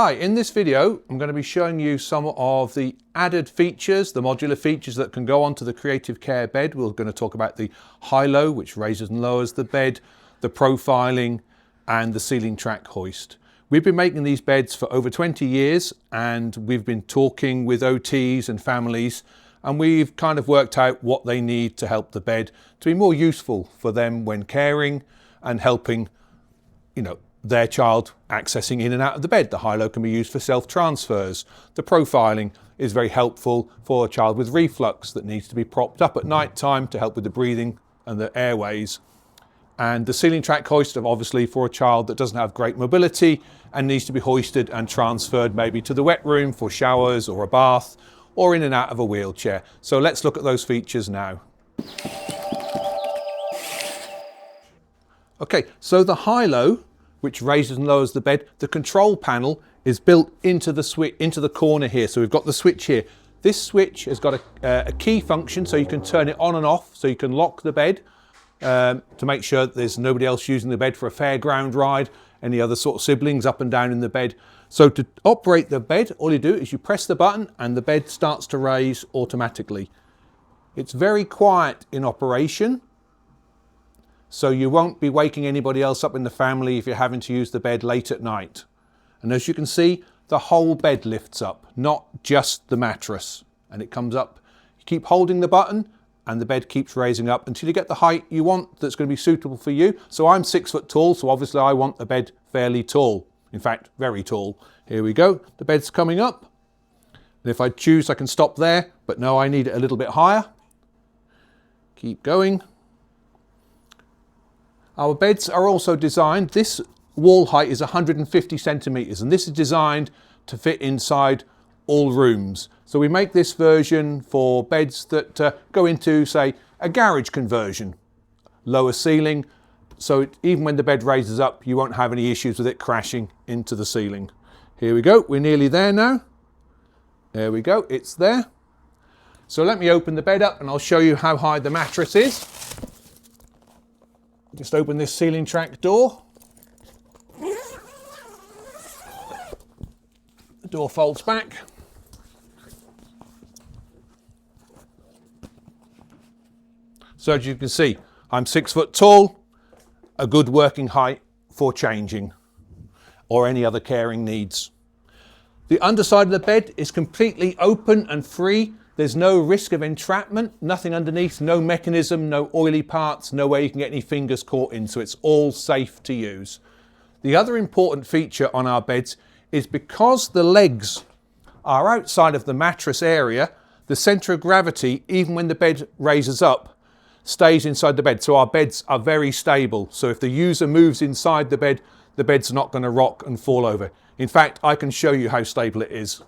Hi, in this video I'm going to be showing you some of the added features, the modular features that can go onto the Creative Care bed. We're going to talk about the high-low, which raises and lowers the bed, the profiling and the ceiling track hoist. We've been making these beds for over 20 years and we've been talking with OTs and families, and we've kind of worked out what they need to help the bed to be more useful for them when caring and helping, their child accessing in and out of the bed. The high-low can be used for self-transfers. The profiling is very helpful for a child with reflux that needs to be propped up at night time to help with the breathing and the airways. And the ceiling track hoist, obviously, for a child that doesn't have great mobility and needs to be hoisted and transferred maybe to the wet room for showers or a bath or in and out of a wheelchair. So let's look at those features now. Okay, so the high-low, which raises and lowers the bed, the control panel is built into the switch, into the corner here. So we've got the switch here. This switch has got a key function, so you can turn it on and off, so you can lock the bed to make sure that there's nobody else using the bed for a fairground ride, any other sort of siblings up and down in the bed. So to operate the bed, all you do is you press the button and the bed starts to raise automatically. It's very quiet in operation, so you won't be waking anybody else up in the family if you're having to use the bed late at night. And as you can see, the whole bed lifts up, not just the mattress. And it comes up, you keep holding the button and the bed keeps raising up until you get the height you want that's going to be suitable for you. So I'm 6 foot tall, so obviously I want the bed fairly tall. In fact, very tall. Here we go, the bed's coming up. And if I choose, I can stop there, but no, I need it a little bit higher. Keep going. Our beds are also designed, this wall height is 150 centimetres and this is designed to fit inside all rooms. So we make this version for beds that go into, say, a garage conversion. Lower ceiling, so even when the bed raises up, you won't have any issues with it crashing into the ceiling. Here we go, we're nearly there now. There we go, it's there. So let me open the bed up and I'll show you how high the mattress is. Just open this ceiling track door. The door folds back. So as you can see, I'm 6 foot tall, a good working height for changing or any other caring needs. The underside of the bed is completely open and free. There's no risk of entrapment, nothing underneath, no mechanism, no oily parts, no way you can get any fingers caught in, so it's all safe to use. The other important feature on our beds is because the legs are outside of the mattress area, the centre of gravity, even when the bed raises up, stays inside the bed. So our beds are very stable. So if the user moves inside the bed's not going to rock and fall over. In fact, I can show you how stable it is.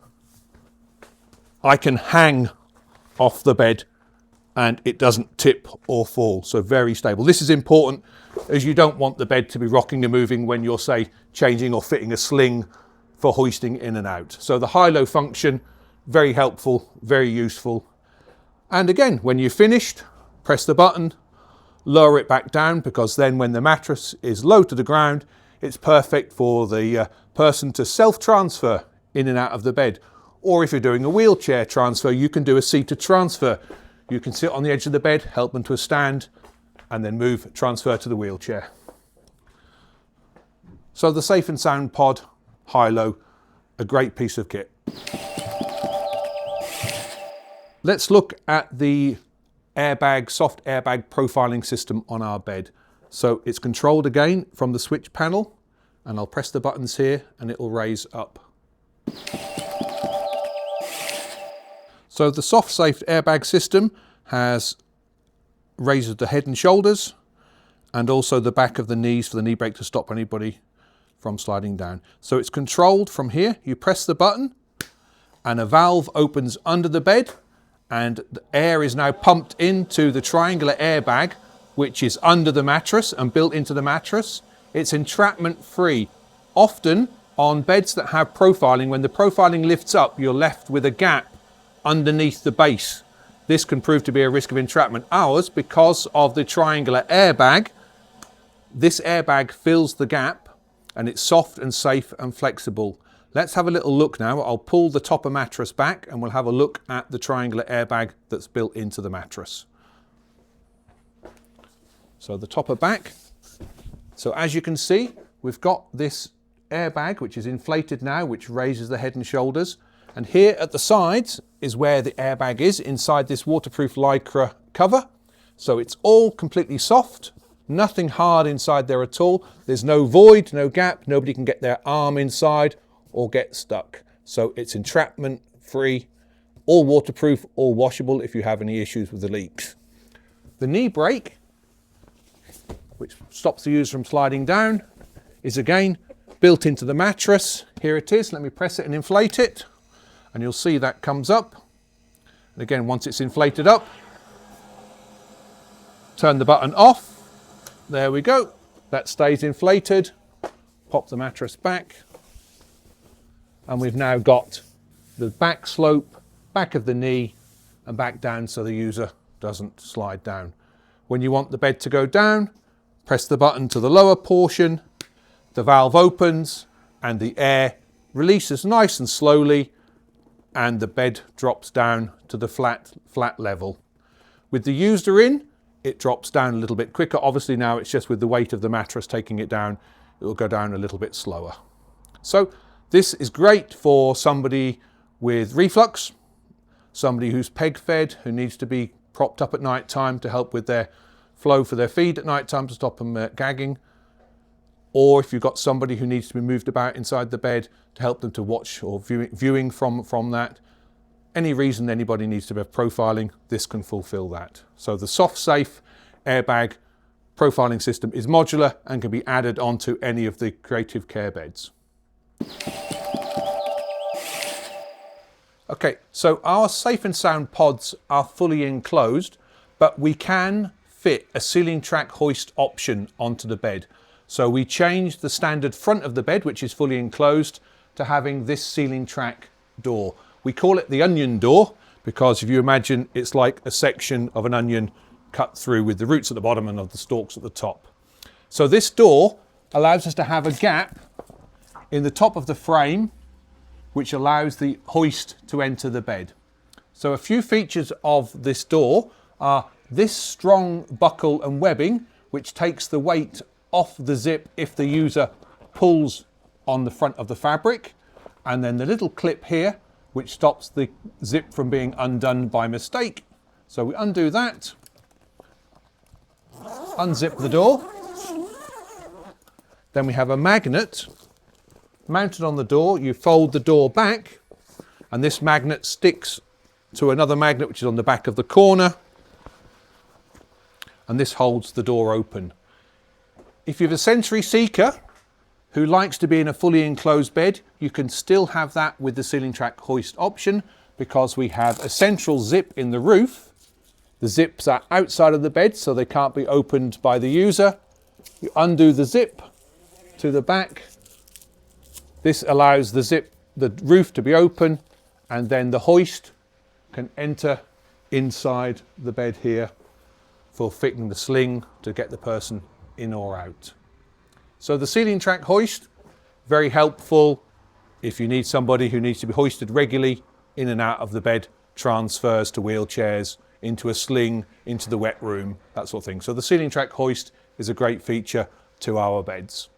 I can hang off the bed and it doesn't tip or fall, so very stable. This is important as you don't want the bed to be rocking and moving when you're, say, changing or fitting a sling for hoisting in and out. So the high-low function, very helpful, very useful. And again, when you're finished, press the button, lower it back down, because then when the mattress is low to the ground, it's perfect for the person to self-transfer in and out of the bed. Or if you're doing a wheelchair transfer, you can do a seated transfer. You can sit on the edge of the bed, help them to a stand, and then transfer to the wheelchair. So the Safe and Sound Pod high-low, a great piece of kit. Let's look at the airbag, soft airbag profiling system on our bed. So it's controlled again from the switch panel, and I'll press the buttons here and it will raise up. So the soft safe airbag system has raised the head and shoulders and also the back of the knees for the knee brake to stop anybody from sliding down. So it's controlled from here. You press the button and a valve opens under the bed and the air is now pumped into the triangular airbag, which is under the mattress and built into the mattress. It's entrapment free. Often on beds that have profiling, when the profiling lifts up, you're left with a gap underneath the base. This can prove to be a risk of entrapment. Ours, because of the triangular airbag, this airbag fills the gap and it's soft and safe and flexible. Let's have a little look now. I'll pull the topper mattress back and we'll have a look at the triangular airbag that's built into the mattress. So the topper back. So as you can see, we've got this airbag which is inflated now, which raises the head and shoulders. And here at the sides is where the airbag is, inside this waterproof lycra cover. So it's all completely soft, nothing hard inside there at all. There's no void, no gap, nobody can get their arm inside or get stuck. So it's entrapment free, all waterproof, all washable if you have any issues with the leaks. The knee brake, which stops the user from sliding down, is again built into the mattress. Here it is. Let me press it and inflate it, and you'll see that comes up. And again, once it's inflated up, turn the button off. There we go. That stays inflated. Pop the mattress back. And we've now got the back slope, back of the knee, and back down so the user doesn't slide down. When you want the bed to go down, press the button to the lower portion, the valve opens, and the air releases nice and slowly, and the bed drops down to the flat level. With the user in, it drops down a little bit quicker. Obviously now it's just with the weight of the mattress taking it down, it will go down a little bit slower. So this is great for somebody with reflux, somebody who's peg fed, who needs to be propped up at night time to help with their flow for their feed at night time to stop them gagging. Or if you've got somebody who needs to be moved about inside the bed to help them to watch or viewing from that. Any reason anybody needs to be profiling, this can fulfill that. So the soft safe airbag profiling system is modular and can be added onto any of the Creative Care beds. Okay, so our safe and sound pods are fully enclosed, but we can fit a ceiling track hoist option onto the bed. So we changed the standard front of the bed, which is fully enclosed, to having this ceiling track door. We call it the onion door because if you imagine it's like a section of an onion cut through with the roots at the bottom and of the stalks at the top. So this door allows us to have a gap in the top of the frame which allows the hoist to enter the bed. So a few features of this door are this strong buckle and webbing which takes the weight off the zip if the user pulls on the front of the fabric, and then the little clip here which stops the zip from being undone by mistake. So we undo that, unzip the door, then we have a magnet mounted on the door. You fold the door back and this magnet sticks to another magnet which is on the back of the corner, and this holds the door open. If you have a sensory seeker who likes to be in a fully enclosed bed, you can still have that with the ceiling track hoist option because we have a central zip in the roof. The zips are outside of the bed so they can't be opened by the user. You undo the zip to the back. This allows the roof to be open, and then the hoist can enter inside the bed here for fitting the sling to get the person in or out. So the ceiling track hoist, very helpful if you need somebody who needs to be hoisted regularly in and out of the bed, transfers to wheelchairs, into a sling, into the wet room, that sort of thing. So the ceiling track hoist is a great feature to our beds.